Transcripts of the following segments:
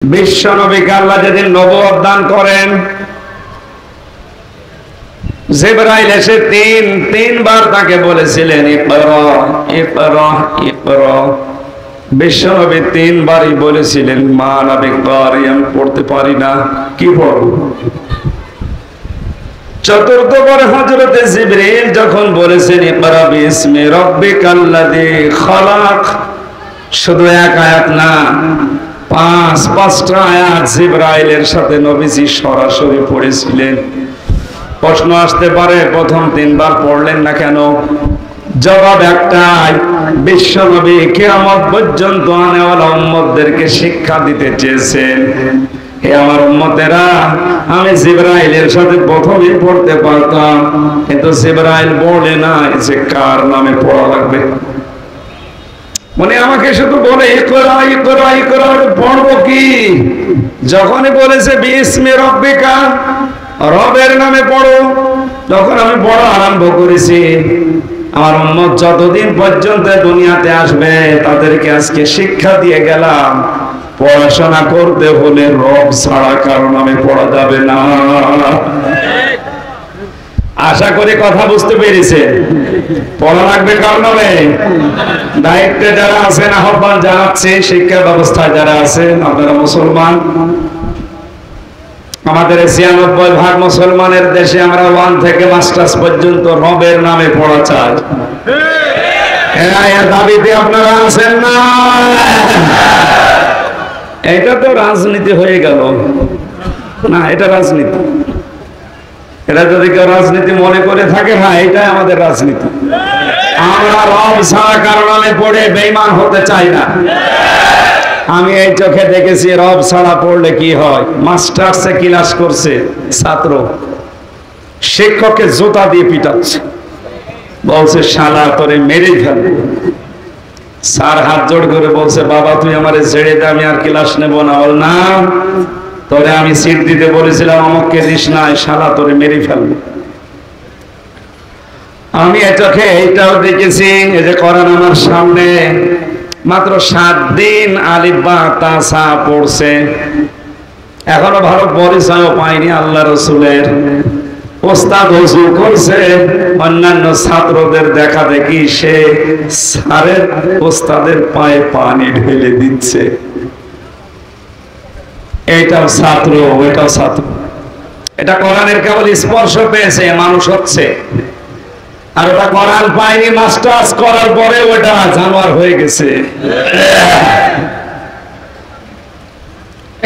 বিশ্ব নবীকে আল্লাহ যেদিন নবুয়ত দান করেন, জিবরাইল এসে তিনবার তাকে বলেছিলেন ইকরা ইকরা ইকরা। বিশ্ব নবী তিনবারই বলেছিলেন মা না বিকারি, আমি পড়তে পারি না, কি পড়ব। চতুর্থবার হযরতে জিবরাইল যখন বলেছেন ইকরা বিসমি রাব্বিকাল্লাযী খালাক, শুধু এক আয়াত না, পাঁচটা আয়াত জিবরাইলের সাথে নবীজি সরাসরি পড়েছিলেন। প্রশ্ন আসতে পারে প্রথম তিনবার পড়লেন না কেন? জবাব একটাই, বিশ্ব নবী কিয়ামত পর্যন্ত আনেওয়ালা উম্মতদেরকে শিক্ষা দিতে চেয়েছেন, হে আমার উম্মতেরা, আমি জিবরাইলের সাথে প্রথমেই পড়তে পারতাম, কিন্তু জিবরাইল বলে না যে কার নামে পড়া লাগবে। মানে আমাকে শুধু বলে ইকরা ইকরা ইকরা, পড়বো কি? যখনই বলেছে বিসমি রাব্বিকা, রবের নামে পড়ো, তখন আমি পড়া আরম্ভ করেছি। আমার উম্মত যতদিন পর্যন্ত দুনিয়াতে আসবে তাদেরকে আজকে শিক্ষা দিয়ে গেলাম, পড়াশোনা করতে হলে রব ছাড়া কারো নামে পড়া যাবে না। আশা করি কথা বুঝতে পেরেছে। পড়া লাগবে কার নামে? দায়িত্বে যারা আছেন আহ্বান জানাচ্ছে, শিক্ষা ব্যবস্থায় যারা আছেন, আপনারা মুসলমান, আমাদের ৯৬% মুসলমানের দেশে আমরা 1 থেকে মাস্টার্স পর্যন্ত রবের নামে পড়া চাই। এর দাবিতে আপনারা আছেন না? এটা তো রাজনীতি হয়ে গেল না, এটা রাজনীতি। এটা যদি কেউ রাজনীতি মনে করে থাকে, হ্যাঁ এটাই আমাদের রাজনীতি। আমরা রব ছাড়া কারো নামে পড়ে বেঈমান হতে চাই না। আমি এই চোখে দেখেছি রব ছাড়া পড়লে কি হয়। মাস্টার্সে ক্লাস করছে ছাত্র, শিক্ষককে জুতা দিয়ে পিটাচ্ছে, বলছে শালা তোরে মেরেই ফেলবো। স্যার হাত জোড় করে বলছে বাবা তুই আমারে ছেড়ে দে, আমি আর ক্লাস নেব না। বল না, তোরে আমি সিট দিতে বলেছিলাম, আমাকে দিস না, শালা তোরে মেরে ফেলবো। আমি এই চোখে এইটাও দেখেছি, এই যে কোরআন আমার সামনে মাত্র 7 দিন আলিফ বা তা সা পড়ছে, এখনো ভালো পরিচয়ও পাইনি আল্লাহ রসুলের। ওস্তাদ ওযু করছে, অন্যান্য ছাত্রদের দেখা দেখি সে স্যারের ওস্তাদের পায়ে পানি ঢেলে দিচ্ছে। এইটাও ছাত্র, ওইটাও ছাত্র। এটা কোরআনের কেবল স্পর্শ পেয়েছে, মানুষ হচ্ছে। আর ওটা কোরআন পায়নি, মাস্টার্স করার পরে ওটা জানোয়ার হয়ে গেছে।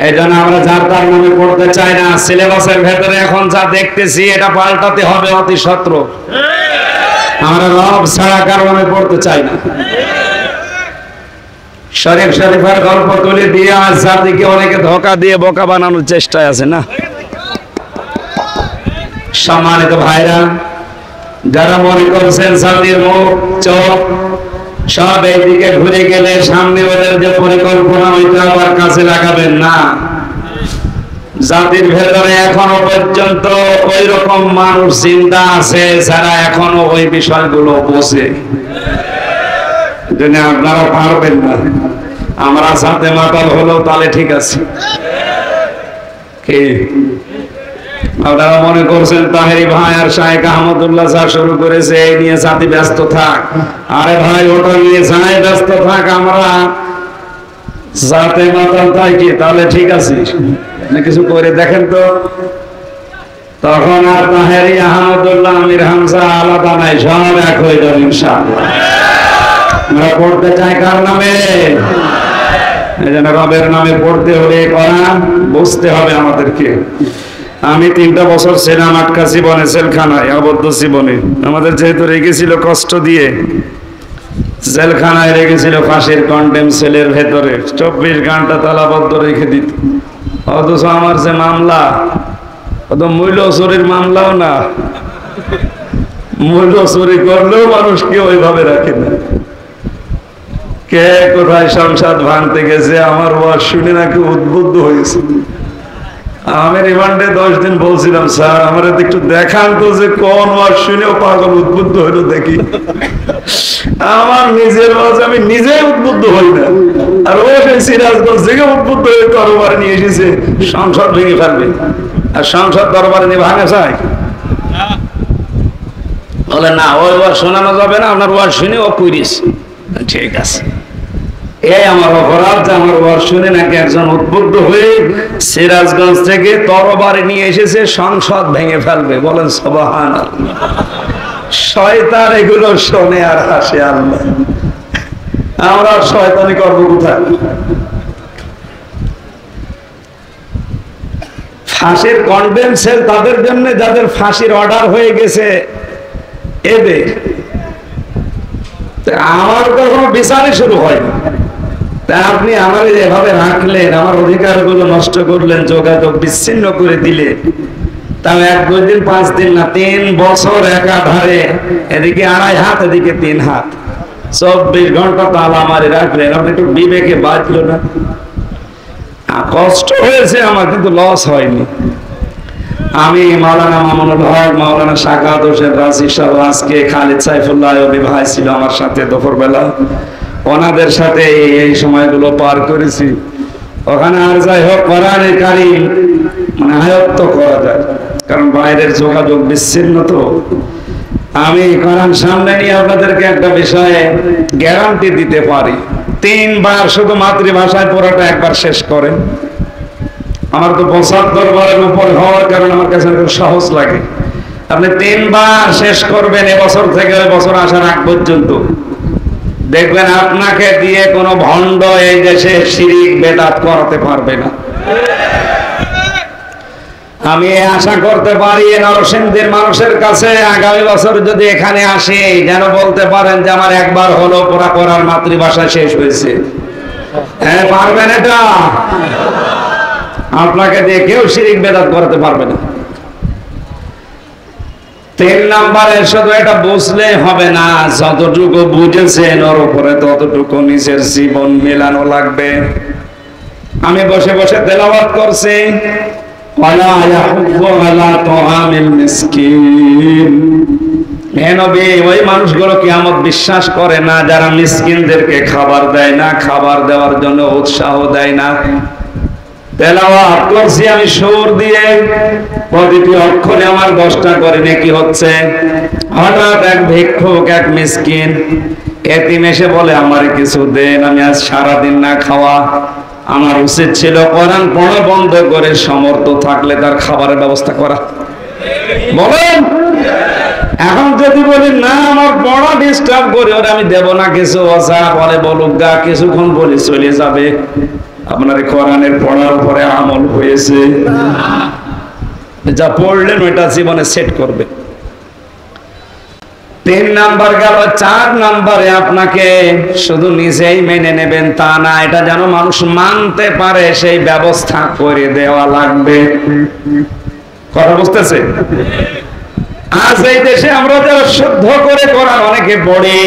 এই জন্য আমরা যার তার নামে পড়তে চাই না। সিলেবাসের ভেতরে এখন যা দেখতেছি এটা পাল্টাতে হবে অতি সত্বর। আমরা রব ছাড়া কারো নামে পড়তে চাই না। শরীফ শরীফের গল্প তুলে দিয়ে আজ জাতিকে অনেকে ধোঁকা দিয়ে বোকা বানানোর চেষ্টায় আছে না। সম্মানিত ভাইরা, যারা মনে করছেন জাতির মুখ চোখ সব এইদিকে ঘুরে গেলে সামনে ওদের যে পরিকল্পনা ওইটা আবার কাছে লাগাবেন না। জাতির ভেতরে এখনো পর্যন্ত ওই রকম মানুষ চিন্তা আছে যারা এখনো ওই বিষয়গুলো বোঝে। জন্য আপনারা পারবেন না। আমরা সাথে মাতাল হলো তাহলে ঠিক আছে। কি আপনারা মনে করছেন তাহেরি ভাই আর শাহেখ আহমদুল্লাহ যা শুরু করেছে এই নিয়ে জাতি ব্যস্ত থাক? আরে ভাই ওটা নিয়ে যাই ব্যস্ত থাক, আমরা জাতে মাতাল তাই কি তাহলে ঠিক আছে না? কিছু করে দেখেন তো, তখন আর তাহেরি আহমদুল্লাহ আমির হামজা আলাদা নাই, সব এক হয়ে যাবে ইনশাআল্লাহ। আমরা পড়তে চাই কার নামে? এই জন্য রবের নামে পড়তে হলে কোরআন বুঝতে হবে আমাদেরকে। আমি 3টা বছর ছিলাম আটকা জীবনে, জেলখানায়, আবদ্ধ জীবনে। আমাদের যেহেতু রেখেছিল কষ্ট দিয়ে, জেলখানায় রেখেছিল ফাঁসির কন্ডেম সেলের ভেতরে, 24 ঘন্টা তালাবদ্ধ রেখে দিত। অথচ আমার যে মামলা, অত মূল্য চুরির মামলাও না, মূল্য চুরি করলেও মানুষকে ওইভাবে রাখে না। কে কোথায় সংসদ ভাঙতে গেছে, আমার ওয়াজ শুনে নাকি উদ্বুদ্ধ হয়েছে। আমি রিমান্ডে 10 দিন বলছিলাম, স্যার আমার একটু দেখান তো যে কোন ওয়াজ শুনেও পাগল উদ্বুদ্ধ হইলো দেখি। আমার নিজের ওয়াজ আমি নিজেই উদ্বুদ্ধ হই না, আর ও সেই সিরাজগঞ্জ থেকে উদ্বুদ্ধ হয়ে দরবারে নিয়ে এসেছে সংসদ ভেঙে ফেলবে। আর সংসদ দরবারে নিয়ে ভাঙা যায়? বলে না, ওই ওয়াজ শোনানো যাবে না, আপনার ওয়াজ শুনে ও কুইরিস। ঠিক আছে, এই আমার অপরাধ যে আমার ওয়াজ শুনে নাকি একজন উদ্বুদ্ধ হয়ে সিরাজগঞ্জ থেকে তরবারি নিয়ে এসেছে সংসদ ভেঙে ফেলবে। বলেন সুবহানাল্লাহ। শয়তান এগুলো শোনে আর হাসে। আল্লাহ, আমরা শয়তানি করব কোথায়? ফাঁসির কন্ডেম সেল তাদের জন্য যাদের ফাঁসির অর্ডার হয়ে গেছে, এদের আমার তো কোনো বিচারই শুরু হয়নি। তা আপনি আমার এভাবে রাখলেন, আমার অধিকারগুলো নষ্ট করলেন, যোগাযোগ বিচ্ছিন্ন করে দিলে, তাও 1-2 দিন 5 দিন না, 3 বছর একাধারে এদিকে 2.5 হাত এদিকে 3 হাত 24 ঘন্টা তালা মারি রাখলেন। আপনি একটু বিবেকে বাঁচলো না? কষ্ট হয়েছে আমার, কিন্তু লস হয়নি। আমি মাওলানা মামুনুল হক, মাওলানা শাকাত হোসেন রাজি সহ, আজকে খালিদ সাইফুল্লাহ ভাই ছিল আমার সাথে দুপুরবেলা, ওনাদের সাথে এই সময়গুলো পার করেছি ওখানে। আর যাই হোক, কোরআনে কারীম মানে আয়ত্ত করা যায়, কারণ বাইরের যোগাযোগ বিচ্ছিন্ন। তো আমি কোরআন সামনে নিয়ে আপনাদেরকে একটা বিষয়ে গ্যারান্টি দিতে পারি, 3 বার শুধু মাতৃভাষায় পড়াটা একবার শেষ করেন। আমার তো 75 বারের উপর হওয়ার কারণে আমার কাছে সহজ লাগে। আপনি 3 বার শেষ করবেন এবছর থেকে ওই বছর আসার আগ পর্যন্ত, দেখবেন আপনাকে দিয়ে কোনো ভণ্ড এই দেশে শিরিক বেদাত করাতে পারবে না। আমি আশা করতে পারি নরসিংদীর মানুষের কাছে আগামী বছর যদি এখানে আসে, যেন বলতে পারেন যে আমার একবার হলো পড়ার মাতৃভাষা শেষ হয়েছে। হ্যাঁ, পারবেন এটা? আপনাকে দিয়ে কেউ শিরিক বেদাত করাতে পারবে না। 3 নম্বরে শুধু এটা বুঝলে হবে না, যতটুকু বুঝেছেন ওর উপরে ততটুকু নিজের জীবন মেলানো লাগবে। আমি বসে বসে তেলাওয়াত করছি, ওয়ালা ইয়াহুব্বু আলা তুআমিল মিসকিন। হে নবী, ওই মানুষগুলো কিয়ামত বিশ্বাস করে না যারা মিসকিনদেরকে খাবার দেয় না, খাবার দেওয়ার জন্য উৎসাহ দেয় না। তেলাওয়াত করছি আমি সুর দিয়ে, প্রতিটি অক্ষরে আমার 10টা করে নেকি হচ্ছে। হঠাৎ এক ভিক্ষুক, এক মিসকিন এতিম এসে বলে, আমারে কিছু দেন, আমি আজ সারাদিন না খাওয়া। আমার উচিত ছিল কোরআন পড়া বন্ধ করে সমর্থ থাকলে তার খাবারের ব্যবস্থা করা। বলেন, এখন যদি বলি না আমার পড়া ডিস্টার্ব করে, ওরে আমি দেব না কিছু, আচ্ছা বলে বলুক গা, কিছুক্ষণ বলি চলে যাবে। আপনার কোরআনের পড়ার উপরে আমল হয়েছে, যা পড়লেন ওইটা জীবনে সেট করবে। 3 নাম্বার গেল। 4 নাম্বারে আপনাকে শুধু নিজেই মেনে নেবেন তা না, এটা যেন মানুষ মানতে পারে সেই ব্যবস্থা করে দেওয়া লাগবে। কথা বুঝতেছে? আজ এই দেশে আমরা যারা শুদ্ধ করে কোরআন অনেকে পড়ি,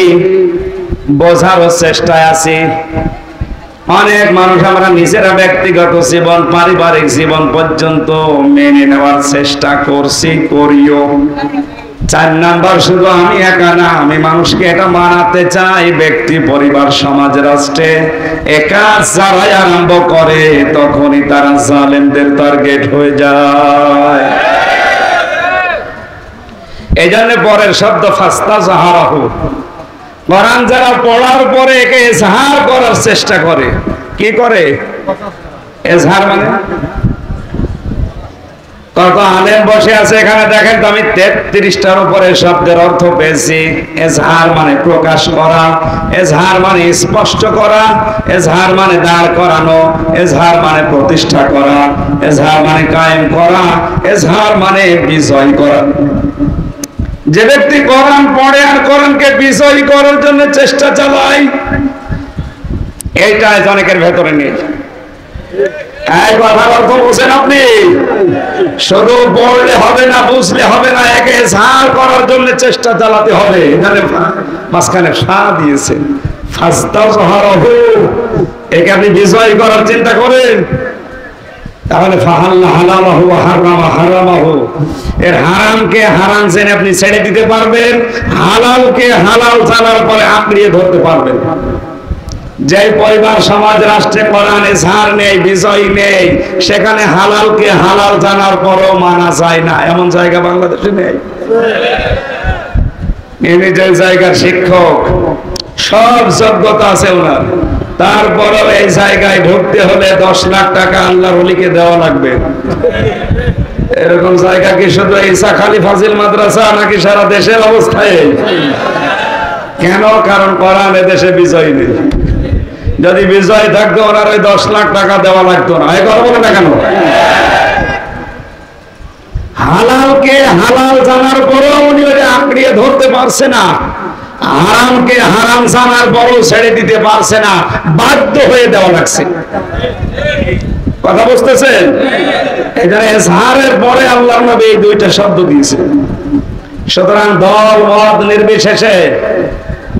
বোঝার চেষ্টায় আছি। অনেক মানুষ আমরা নিজেরা ব্যক্তিগত জীবন, পারিবারিক জীবন পর্যন্ত মেনে নেওয়ার চেষ্টা করছি, করিও। 4 নাম্বার, শুধু আমি একা না, আমি মানুষকে এটা মানাতে চাই, ব্যক্তি, পরিবার, সমাজ, রাষ্ট্রে একা যারাই আরম্ভ করে তখনই তারা জালেমদের টার্গেট হয়ে যায়। এই জন্য পরের শব্দ ফাস্তাজহারাহু, কোরআন যারা পড়ার পরে একে এজহার করার চেষ্টা করে। কি করে এজহার? মানে কত আলেম বসে আছে এখানে, দেখেন তো আমি 33টার উপরে শব্দের অর্থ পেয়েছি। এজহার মানে প্রকাশ করা, এজহার মানে স্পষ্ট করা, এজহার মানে দাঁড় করানো, এজহার মানে প্রতিষ্ঠা করা, এজহার মানে কায়েম করা, এজহার মানে বিজয় করা। যে ব্যক্তি কোরআন পড়ে আর কোরআনকে বিজয়ী করার জন্য চেষ্টা চালায়, এইটা অনেকের ভেতরে নেই। এই কথার অর্থ বুঝেন আপনি? শুধু পড়লে হবে না, বুঝলে হবে না, একে এজহার করার জন্য চেষ্টা চালাতে হবে। এখানে মাঝখানে ফা দিয়েছে, ফাস্তাজহারাহু, একে আপনি বিজয় করার চিন্তা করেন। তাহলে ফাহাল্লা হালালাহু ওয়া হারামা হারামাহু, এর হারামকে হারাম জেনে আপনি ছেড়ে দিতে পারবেন, হালালকে হালাল জানার পরে আঁকড়িয়ে ধরতে পারবেন। যে পরিবার সমাজ রাষ্ট্রে কোরআনে ঝাড় নেই, বিজয় নেই, সেখানে হালালকে হালাল জানার পরও মানা যায় না, এমন জায়গা বাংলাদেশে নেই। ইনি যে জায়গার শিক্ষক, সব যোগ্যতা আছে ওনার, তারপরও এই জায়গায় ঢুকতে হলে 10 লাখ টাকা আল্লাহর ওলিকে দেওয়া লাগবে। এরকম জায়গা কি শুধু ঈসা খালি ফাজিল মাদ্রাসা, নাকি সারা দেশের অবস্থায়? কেন? কারণ কোরআন দেশে বিজয় নেই। যদি বিজয় থাকতো ওনার ওই 10 লাখ টাকা দেওয়া লাগতো না। এই কথা বলে না কেন? হালালকে হালাল জানার পরেও উনি আঁকড়িয়ে ধরতে পারছে না, হারামকে হারাম জানার পরেও ছেড়ে দিতে পারছে না, বাধ্য হয়ে দেওয়া লাগছে। কথা বুঝতেছেন? এখানে এজহারের পরে আল্লাহর নবী এই দুইটা শব্দ দিয়েছে। সুতরাং দল মত নির্বিশেষে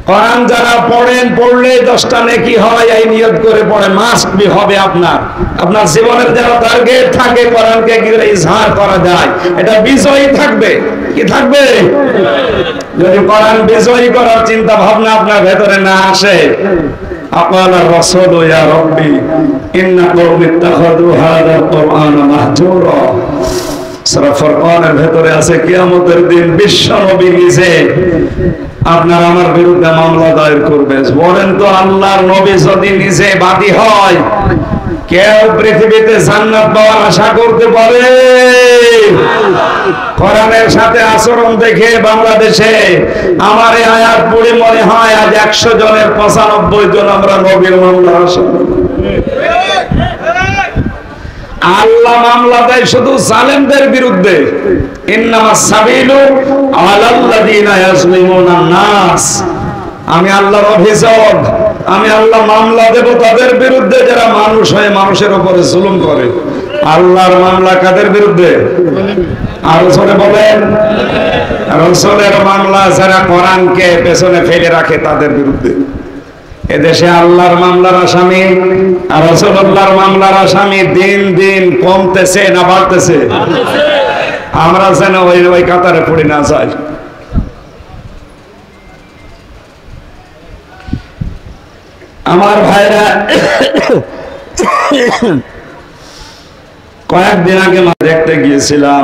কোরআন যারা পড়েন, পড়লে 10টা নেকি হয়, এই নিয়ত করে পড়ে, মাস্ট বি হবে আপনার। আপনার জীবনের যেন টার্গেট থাকে কোরআনকে কি করে ইজহার করা যায়, এটা বিজয়ী থাকবে। কি থাকবে? যদি কোরআন বিজয়ী করার চিন্তা ভাবনা আপনার ভেতরে না আসে, আকালা রাসূল ইয়া রাব্বি ইন্না কওমি ইত্তাখাযু হাযাল কুরআনা মাহজুরা। সূরা ফুরকানের ভেতরে আছে কিয়ামতের দিন বিশ্ব নবী নিজে আপনার আমার বিরুদ্ধে মামলা দায়ের করবে। বলেন তো, আল্লাহর নবী যদি নিজে বাদী হয়, কেউ পৃথিবীতে জান্নাত পাওয়ার আশা করতে পারে? কোরআনের সাথে আচরণ দেখে বাংলাদেশে আমার এই আয়াত পড়ে মনে হয় আজ 100 জনের 95 জন আমরা নবীর মামলা আসামি। আল্লাহ মামলা দেয় শুধু জালেমদের বিরুদ্ধে। ইন্নামাস সাবিলু আলাল্লাযিনা ইয়াজলিমুনান নাস। আমি আল্লাহর অভিযোগ, আমি আল্লাহ মামলা দেব তাদের বিরুদ্ধে যারা মানুষ হয়ে মানুষের উপরে জুলুম করে। আল্লাহর মামলা কাদের বিরুদ্ধে? আর জোরে বলেন, রাসূলের মামলা যারা কোরআনকে পেছনে ফেলে রাখে তাদের বিরুদ্ধে। এদেশে আল্লাহর মামলার আসামি আর রাসূলুল্লাহর মামলার আসামি দিন দিন কমতেছে না বাড়তেছে? আমরা যেন ওই কাতারে পড়ে না যাই। আমার ভাইরা, কয়েকদিন আগে দেখতে গিয়েছিলাম,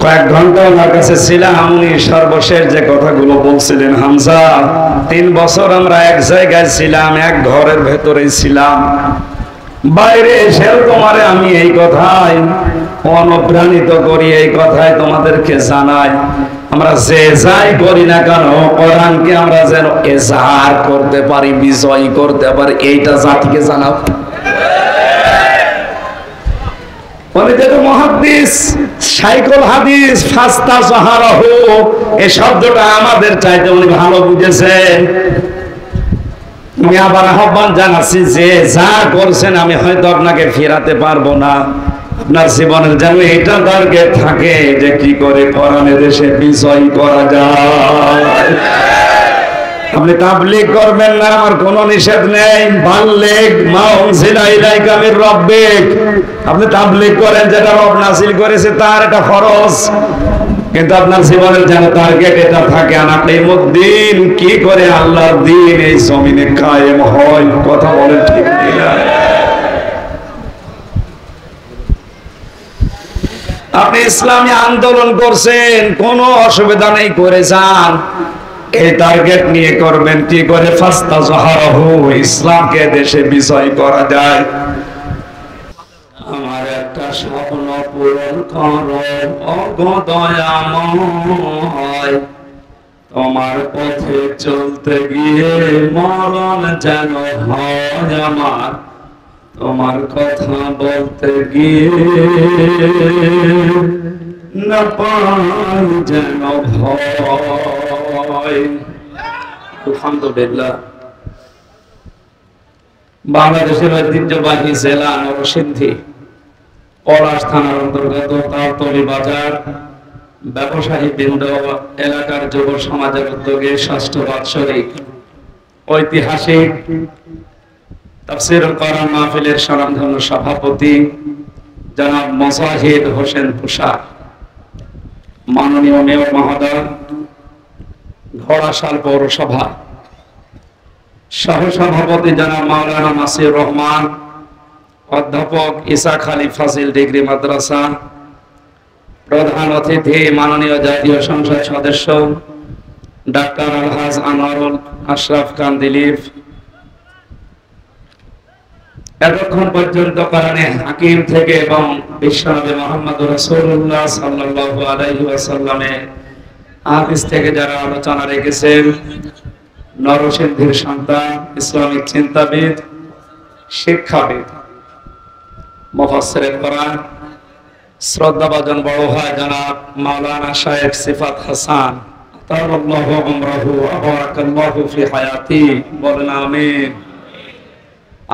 কয়েক ঘন্টা ওনার কাছে ছিলাম। উনি সর্বশেষ যে কথাগুলো বলছিলেন, হামজা 3 বছর আমরা এক জায়গায় ছিলাম, এক ঘরের ভেতরেই ছিলাম, বাইরে এসেও তোমারে আমি এই কথাই অনুপ্রাণিত করি, এই কথাই তোমাদেরকে জানাই, আমরা যে যাই করি না কেন কোরআনকে আমরা যেন এজাহার করতে পারি, বিজয় করতে পারি, এইটা জাতিকে জানাও। উনি যেটা মুহাদ্দিস, শাইখুল হাদিস, ফাস্তা সাহারাহু, এই শব্দটা আমাদের চাইতে উনি ভালো বুঝেছেন। আমি আবার আহ্বান জানাচ্ছি, যে যা করছেন আমি হয়তো আপনাকে ফেরাতে পারবো না, আপনার জীবনের যেন এটা টার্গেট থাকে যে কি করে কোরআনের দেশে বিজয় করা যায়। আপনি তাবলীগ করবেন না, আমার কোনো নিষেধ নেই। বাল্লিগ মা উনজিলা ইলাইকা মির রাব্বিক, আপনি তাবলীগ করেন, যেটা রব নাযিল করেছে তার এটা ফরজ, কিন্তু আপনার জীবনের যেন টার্গেট এটা থাকে, আনাকিমুদ্দিন, কি করে আল্লাহর দ্বীন এই জমিনে কায়েম হয়। কথা বলেন ঠিক কিনা? আপনি ইসলামী আন্দোলন করছেন, কোনো অসুবিধা নেই, করে যান, এই টার্গেট নিয়ে করবেন কি করে ফাস্তা জাহারাহু, ইসলামকে দেশে বিজয় করা যায়। আমার একটা স্বপ্ন পূরণ করো ওগো দয়াময়, তোমার পথে চলতে গিয়ে মরণ যেন হয় আমার, তোমার কথা বলতে গিয়ে না পাই যেন ভয়। আলহামদুলিল্লাহ, বাংলাদেশের ঐতিহ্যবাহী জেলা নরসিংদী পলাশ থানার অন্তর্গত তালতলী বাজার ব্যবসায়ী বৃন্দ এলাকার যুব সমাজের উদ্যোগে 6ষ্ঠ বাৎসরিক ঐতিহাসিক তাফসীরুল কোরআন মাহফিলের স্বনামধন্য সভাপতি জনাব মুজাহিদ হোসেন তুষার, মাননীয় মেয়র মহোদয়, ঘোড়াশাল পৌরসভা, সহসভাপতি জনাব মাওলানা নাসির রহমান, অধ্যাপক ইসাক আলী ফাজিল ডিগ্রি মাদ্রাসা, প্রধান অতিথি মাননীয় জাতীয় সংসদ সদস্য ডাক্তার আলহাজ আনোয়ারুল আশরাফ খান দিলীপ, এতক্ষণ পর্যন্ত কোরআনে হাকিম থেকে এবং বিশ্বনবী মুহাম্মদ রাসূলুল্লাহ সাল্লাল্লাহু আলাইহি ওয়াসাল্লামের হাদিস থেকে যারা আলোচনা রেখেছেন, নরসিংদীর সন্তান, ইসলামিক চিন্তাবিদ, শিক্ষাবিদ, মুফাসসিরে কোরআন, শ্রদ্ধাভাজন বড় ভাই জনাব মাওলানা শায়েখ সিফাত হাসান, তাআল্লাহু উমরাহু ওয়া বারাকাল্লাহু ফি হায়াতি, বলেন আমিন।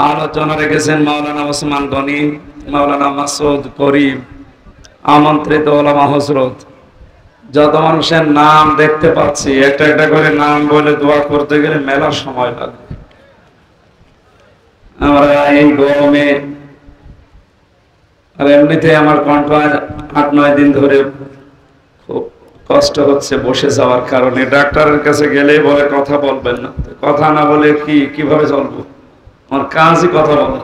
আলোচনা রেখেছেন মাওলানা ওসমান গনি, মাওলানা মাসুদ করিম, আমন্ত্রিত ওলামা হযরত। যত মানুষের নাম দেখতে পাচ্ছি, একটা একটা করে নাম বলে দোয়া করতে গেলে মেলা সময় লাগে। আমরা এই গরমে, আর এমনিতে আমার কণ্ঠ 8-9 দিন ধরে খুব কষ্ট হচ্ছে বসে যাওয়ার কারণে। ডাক্তারের কাছে গেলে বলে কথা বলবেন না, কথা না বলে কিভাবে চলবো? আমার কাজই কথা বলা।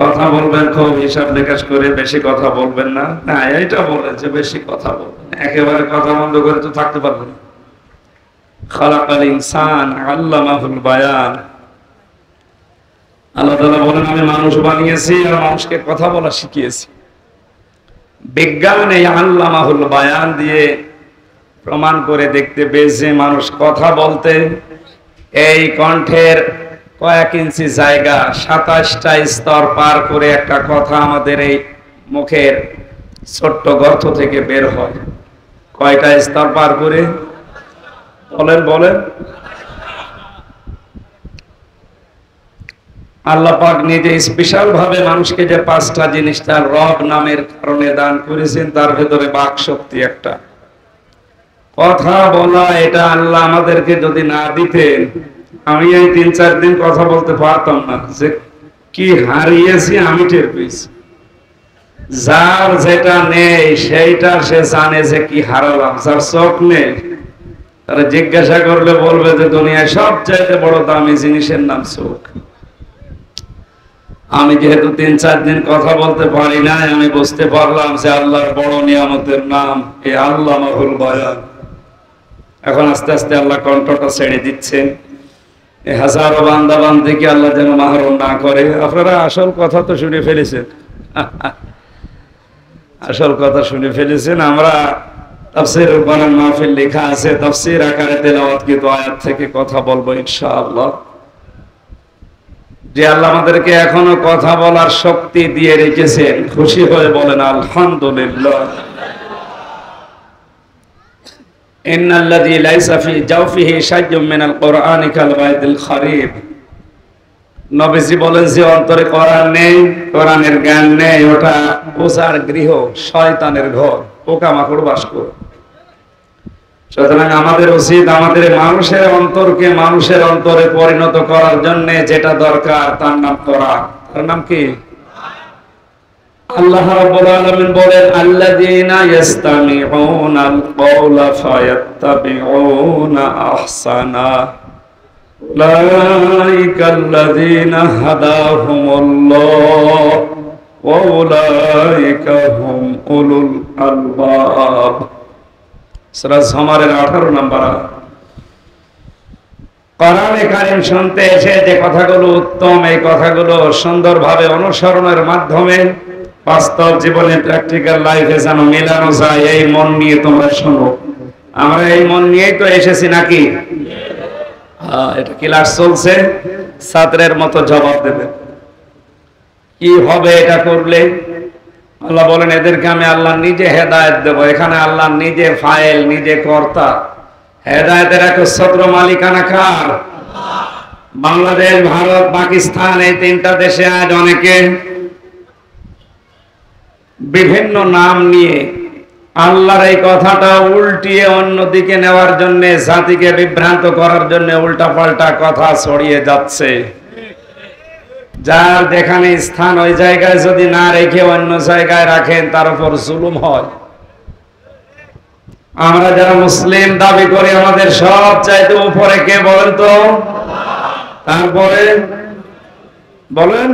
কথা বলবেন খুব হিসাব নিকাশ করে, বেশি কথা বলবেন না। না, এইটা বলে যে বেশি কথা বলবেন, একেবারে কথা বন্ধ করে তো থাকতে পারবেন না। খালাকাল ইনসান আল্লামাহুল বায়ান। আল্লাহ তাআলা বলেন, আমি মানুষ বানিয়েছি আর মানুষকে কথা বলা শিখিয়েছি। বিজ্ঞান এই আল্লামাহুল বায়ান দিয়ে প্রমাণ করে দেখতে পেয়েছে মানুষ কথা বলতে এই কণ্ঠের কয়েক ইঞ্চি জায়গা 27টা স্তর পার করে একটা কথা আমাদের এই মুখের ছোট্ট গর্ত থেকে বের হয়। কয়টা স্তর পার করে? বলেন। আল্লাহ পাক নিজে স্পেশাল ভাবে মানুষকে যে 5টা জিনিস তার রব নামের কারণে দান করেছেন, তার ভেতরে বাক শক্তি একটা। কথা বলা, এটা আল্লাহ আমাদেরকে যদি না দিতেন, আমি এই 3-4 দিন কথা বলতে পারতাম না। যে কি হারিয়েছি আমি টের পেয়েছি। যার যেটা নেই সেইটা সে জানে যে কি হারালাম। যার চোখ নেই তারা জিজ্ঞাসা করলে বলবে যে দুনিয়ায় সবচাইতে বড় দামি জিনিসের নাম চোখ। আমি যেহেতু 3-4 দিন কথা বলতে পারি না, আমি বুঝতে পারলাম যে আল্লাহর বড় নিয়ামতের নাম এই আল্লামাহুল বায়ান। এখন আস্তে আস্তে আল্লাহ কণ্ঠটা ছেড়ে দিচ্ছেন। এই হাজারো বান্দা বান্দিকে আল্লাহ যেন মাহরুম না করে। আপনারা আসল কথা তো শুনে ফেলেছেন, আসল কথা শুনে ফেলেছেন। আমরা তাফসীরুল কোরআন মাহফিল লেখা আছে, তাফসীর আকারে তেলাওয়াতকৃত আয়াত থেকে কথা বলবো ইনশাআল্লাহ। যে আল্লাহ আমাদেরকে এখনো কথা বলার শক্তি দিয়ে রেখেছেন, খুশি হয়ে বলেন আলহামদুলিল্লাহ। ইন্নাল্লাযী লাইসা ফি জাওফিহি শাইউম মিনাল কোরআনি কাল বাইতিল খারিব। নবীজি বলেন, যে অন্তরে কোরআন নেই, কোরআনের জ্ঞান নেই, ওটা ওঝার গৃহ, শয়তানের ঘর, পোকামাকড় বাস করে। সুতরাং আমাদের উচিত আমাদের মানুষের অন্তরকে মানুষের অন্তরে পরিণত করার জন্য যেটা দরকার তার নাম কোরআন। তার নাম কি? আল্লাহ রাব্বুল আলামিন বলেন, আল্লাযীনা ইস্তামিউনাল কওলা ফায়াত্তাবিউনা আহসানা উলাইকাল্লাযীনা হাদাহুমুল্লাহ ওয়া উলাইকা হুম উলুল আলবাব। সূরা যুমারের 18 নম্বর। কোরআনে কারীম শুনতে এসে যে কথাগুলো উত্তম, এই কথাগুলো সুন্দরভাবে অনুসরণের মাধ্যমে বাস্তব জীবনে প্র্যাকটিক্যাল লাইফে যেন মেলানো যায়, এই মন নিয়ে তোমরা শোনো। আমরা এই মন নিয়েই তো এসেছি নাকি? এটা ক্লাস চলছে, ছাত্রের মতো জবাব দেবে। কি হবে এটা করলে? আল্লাহ বলেন, এদেরকে আমি আল্লাহ নিজে হেদায়েত দেব। এখানে আল্লাহ নিজে ফাইল, নিজে কর্তা। হেদায়েতের একচ্ছত্র মালিকানা কার? বাংলাদেশ, ভারত, পাকিস্তান, এই 3টা দেশে আজ অনেকে বিভিন্ন নাম নিয়ে আল্লাহর এই কথাটা উল্টিয়ে অন্যদিকে নেওয়ার জন্য, জাতিকে বিভ্রান্ত করার জন্য উল্টা পাল্টা কথা ছড়িয়ে যাচ্ছে। যার যেখানে স্থান ওই জায়গায় যদি না রেখে অন্য জায়গায় রাখেন তার উপর জুলুম হয়। আমরা যারা মুসলিম দাবি করি আমাদের সব চাইতে উপরে কে বলেন তো? তারপরে বলেন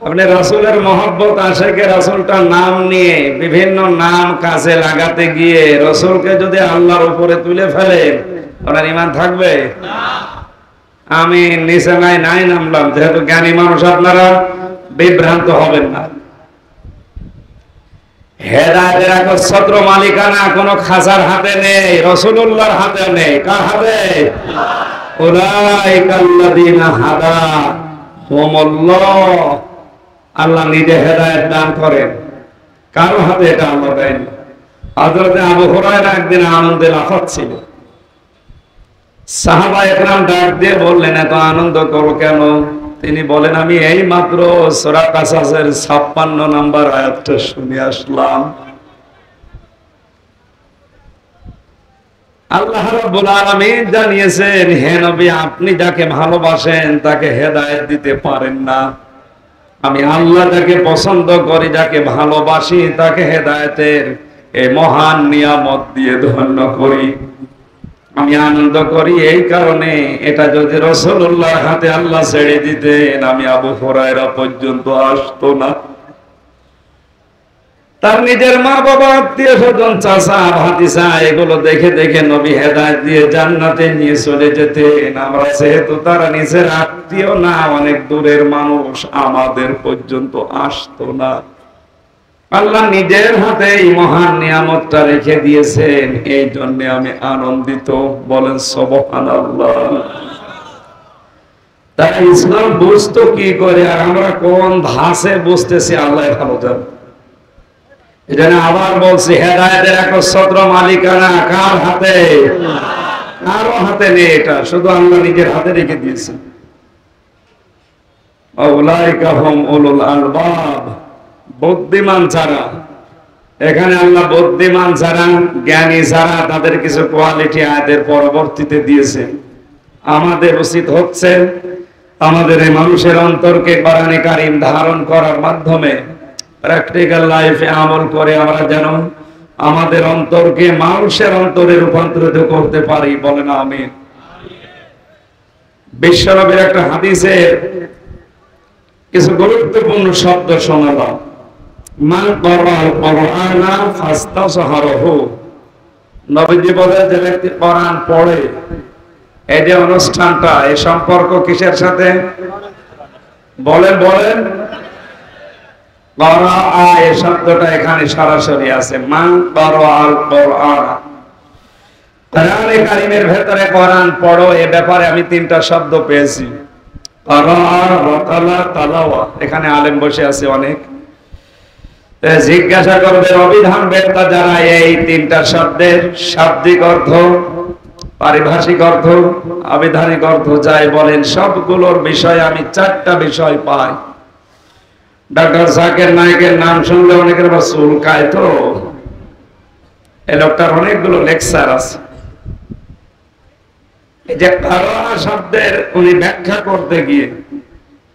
আপনি রাসূলের মহব্বত আশেকে রাসূলটার নাম নিয়ে বিভিন্ন নাম কাজে লাগাতে গিয়ে রাসূলকে যদি আল্লাহর উপরে তুলে ফেলেন আপনার ঈমান থাকবে? আমি নিচে নাই নামলাম, যেহেতু জ্ঞানী মানুষ আপনারা বিভ্রান্ত হবেন না। হেদায়েতের একচ্ছত্র মালিকানা কোন খাজার হাতে নেই, রাসূলুল্লাহর হাতে নেই। কার হাতে? উলাইকাল্লাযীনা হাদাহুমুল্লাহ, আল্লাহ নিজে হেদায়েত দান করেন। কারো হাতে এটা আল্লাহ দেন। হযরত আবু হুরায়রা একদিন আনন্দে লাফাচ্ছিল। সাহাবায়ে কেরাম ডাক দিয়ে বললেন, এত আনন্দ করো কেন? তিনি বলেন, আমি এই মাত্র সূরা কাসাসের 56 নম্বর আয়াতটা শুনে আসলাম। আল্লাহ রাব্বুল আলামিন জানিয়েছেন, হে নবী, আপনি যাকে ভালোবাসেন তাকে হেদায়েত দিতে পারেন না। আমি আল্লাহ যাকে পছন্দ করি, যাকে ভালোবাসি, তাকে হেদায়েতের এই মহান নিয়ামত দিয়ে ধন্য করি। আমি আনন্দ করি এই কারণে, এটা যদি রাসূলুল্লাহর হাতে আল্লাহ ছেড়ে দিতেন আমি আবু হুরায়রা পর্যন্ত আসতো না। তার নিজের মা বাবা, আত্মীয় স্বজন, চাচা ভাতিজা এগুলো দেখে দেখে নবী হেদায়েত দিয়ে জান্নাতে নিয়ে চলে যেতেন। আমরা যেহেতু তারা নিজের আত্মীয় না, অনেক দূরের মানুষ, আমাদের পর্যন্ত আসতো না। আল্লাহ নিজের হাতে এই মহান নিয়ামতটা রেখে দিয়েছেন, এই জন্য আমি আনন্দিত। বলেন সুবহানাল্লাহ। তাই ইসলাম বুঝতো কি করে আর আমরা কোন ধাঁচে বুঝতেছি আল্লাহ ভালো জানে। এজন্য আবার বলছি, হেদায়েতের একচ্ছত্র মালিকানা কার হাতে? কারো হাতে নেই, এটা শুধু আল্লাহ নিজের হাতে রেখে দিয়েছেন। উলাইকা হুম উলুল আলবাব, বুদ্ধিমান ছাড়া, এখানে আল্লাহ বুদ্ধিমান ছাড়া, জ্ঞানী ছাড়া তাদের কিছু কোয়ালিটি আয়াতের পরবর্তীতে দিয়েছে। আমাদের উচিত হচ্ছে আমাদের এই মানুষের অন্তরকে কোরআনে কারীম ধারণ করার মাধ্যমে প্র্যাকটিক্যাল লাইফে আমল করে আমরা যেন আমাদের অন্তরকে মানুষের অন্তরে রূপান্তরিত করতে পারি। বলেন আমিন। বিশ্বনবীর একটা হাদিসের কিছু গুরুত্বপূর্ণ শব্দ শোনালাম। মান ক্বারাআল কুরআনা ফাস্তাযহারহু, নবীজি বলেন যে ব্যক্তি কোরআন পড়ে, এই যে অনুষ্ঠানটা, এই সম্পর্ক কিসের সাথে? বলেন বলেন। ক্বারাআ এই শব্দটা এখানে সরাসরি আছে। মান ক্বারাআল কুরআনা, কোরআনে কারীমের ভেতরে কোরআন পড়ো, এ ব্যাপারে আমি তিনটা শব্দ পেয়েছি। ক্বারাআ, রাতালা, তালাওয়া। এখানে আলেম বসে আছে অনেক, জিজ্ঞাসা করবে অভিধান বেত্তা যারা এই তিনটা শব্দের শাব্দিক অর্থ, পারিভাষিক অর্থ, আবিধানিক অর্থ যাই বলেন, সবগুলোর বিষয়ে আমি চারটা বিষয় পাই। ডক্টর জাকির নায়েকের নাম শুনলে অনেকের বা চুলকায়, তো এই লোকটার অনেকগুলো লেকচার আছে। এই যে ক্বারাআ শব্দের উনি ব্যাখ্যা করতে গিয়ে,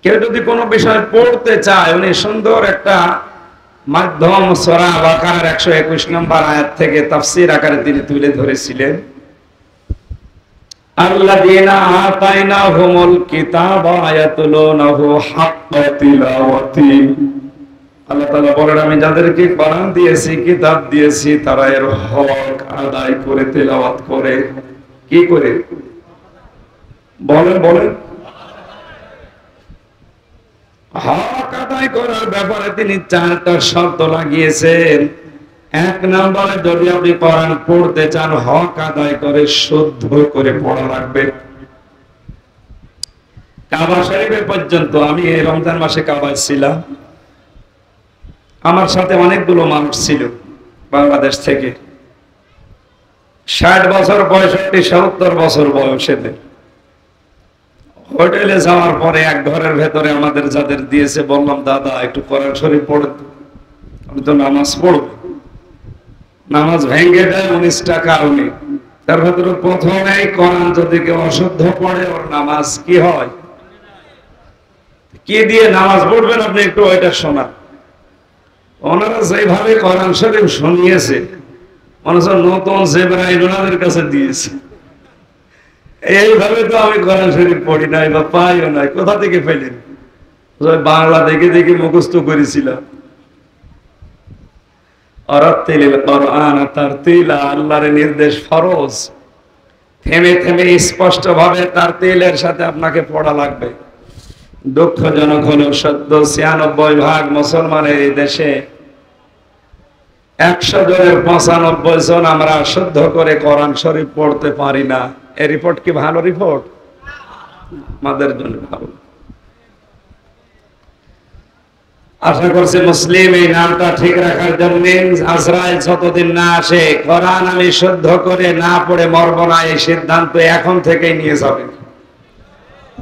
কেউ যদি কোনো বিষয় পড়তে চায়, উনি সুন্দর একটা মাধ্যম সূরা বাকারার 121 নম্বর আয়াত থেকে তাফসীর আকারে তিনি তুলে ধরেছিলেন। আল্লাযীনা আতাইনাহুমুল কিতাবা ইয়াতলুনাহু হাক্কা তিলাওয়াতি, আল্লাহ তাআলা বলেন, আমি যাদেরকে কোরআন দিয়েছি, কিতাব দিয়েছি, তারা এর হক আদায় করে তেলাওয়াত করে। কি করে? বলেন বলেন। হক আদায় করার ব্যাপারে তিনি চারটা শর্ত লাগিয়েছেন। এক নম্বরে, যদি আপনি কোরআন পড়তে চান, হক আদায় করে শুদ্ধ করে পড়া লাগবে। কাবা শরীফে পর্যন্ত, আমি এই রমজান মাসে কাবায় ছিলাম, আমার সাথে অনেকগুলো মানুষ ছিল বাংলাদেশ থেকে, 60 বছর, 65, 70 বছর বয়সেদের। হোটেলে যাওয়ার পরে এক ঘরের ভেতরে আমাদের যাদের দিয়েছে, বললাম, দাদা একটু কোরআন শরীফ পড়ে। আমি তো নামাজ পড়ব, নামাজ ভেঙে দেয় 19টা কারণে। তার ভেতরে প্রথমেই কোরআন যদি কেউ অশুদ্ধ পড়ে, ওর নামাজ কি হয়? কি দিয়ে নামাজ পড়বেন আপনি একটু ওইটা শোনান। ওনারা যেভাবে কোরআন শরীফ শুনিয়েছে মনে হচ্ছে নতুন জিবরাইল ওনাদের কাছে দিয়েছে। এইভাবে তো আমি কোরআন শরীফ পড়ি নাই বা পাইও নাই, কোথা থেকে পেলেন? বাংলা দেখে দেখে মুখস্থ করেছিলাম। আল্লাহর নির্দেশ ফরজ, থেমে থেমে স্পষ্ট ভাবে তারতিলের সাথে আপনাকে পড়া লাগবে। দুঃখজনক হলো সত্য, ৯৬% মুসলমানের এই দেশে ১০০ জনের ৯৫ জন আমরা শুদ্ধ করে কোরআন শরীফ পড়তে পারি না। এই রিপোর্ট কি ভালো রিপোর্ট? আমাদের জন্য ভালো। আশা করছি মুসলিম এই নামটা ঠিক রাখার জন্য আজরাইল যতদিন না আসে কোরআন আমি শুদ্ধ করে না পড়ে মরব না, এই সিদ্ধান্ত এখন থেকেই নিয়ে যাবেন।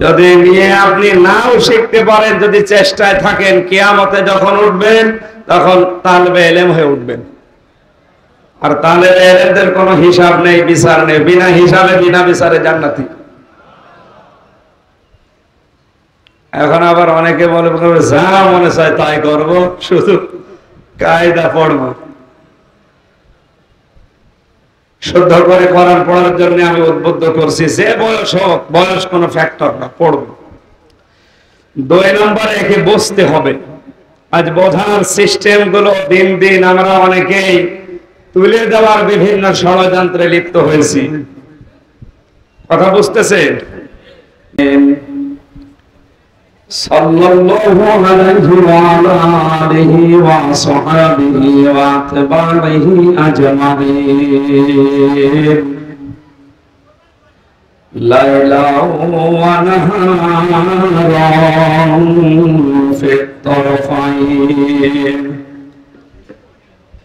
যদি নিয়ে আপনি নাও শিখতে পারেন, যদি চেষ্টায় থাকেন, কিয়ামতে যখন উঠবেন তখন তালবে ইলম হয়ে উঠবেন। আর তালেবে ইলমদের কোনো হিসাব নেই, বিচার নেই, বিনা হিসাবে বিনা বিচারে জান্নাতি। এখন আবার অনেকে বলে যা মনে চায় তাই করবো, শুধু কায়দা পড়বো। শুদ্ধ করে কোরআন পড়ার জন্য আমি উদ্বুদ্ধ করছি, যে বয়স হোক, বয়স কোনো ফ্যাক্টর না, পড়বো। ২ নম্বরে একে বুঝতে হবে। আজ বোঝার সিস্টেম গুলো দিন দিন আমরা অনেকেই তুলে দেওয়ার বিভিন্ন ষড়যন্ত্রে লিপ্ত হয়েছি। কথা বুঝতেছেন? সাল্লাল্লাহু আলাইহি ওয়া আলিহি ওয়া সাহবিহি ওয়া আতবাইহি আজমাইন, লাইলা ওয়া নাহারান ফিত তারফাইন।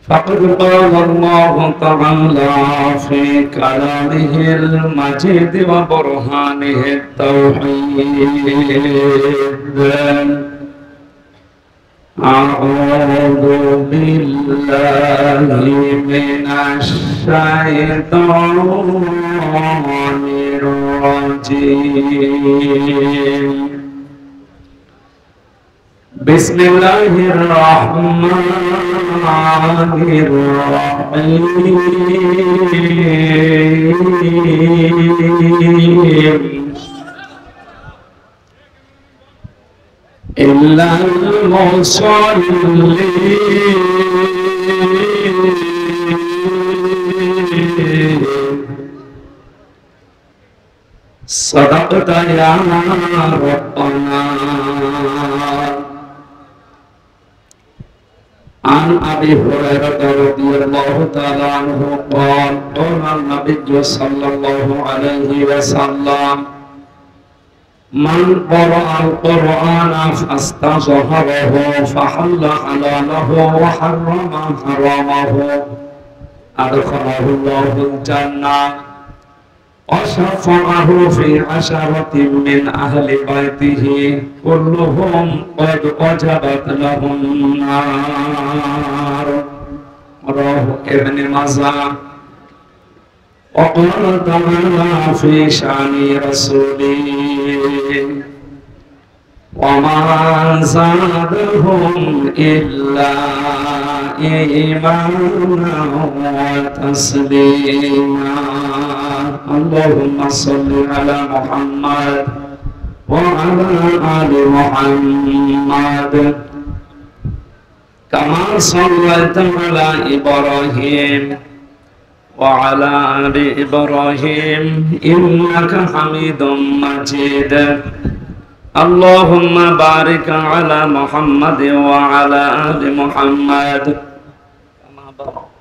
فقد قال الله تعالى في كلامه المجيد وبرهانه التوحيد: أعوذ بالله من الشيطان الرجيم. بسم الله الرحمن الرحيم. إلا المصلين صدقت يا ربنا. عن أبي هريرة رضي الله تعالى عنه قال: قال النبي صلى الله عليه وسلم: من قرأ القرآن فاستظهره فحل حلاله وحرم حرامه أدخله الله الجنة وشفعه في 10 من أهل بيته كلهم قد وجبت لهم النار. رواه ابن ماجه. وقال تعالى في شأن رسوله: وما زادهم إلا إيمانا وتسليما. اللهم صل على محمد وعلى آل محمد كما صليت على إبراهيم وعلى آل إبراهيم إنك حميد مجيد. اللهم بارك على محمد وعلى آل محمد كما باركت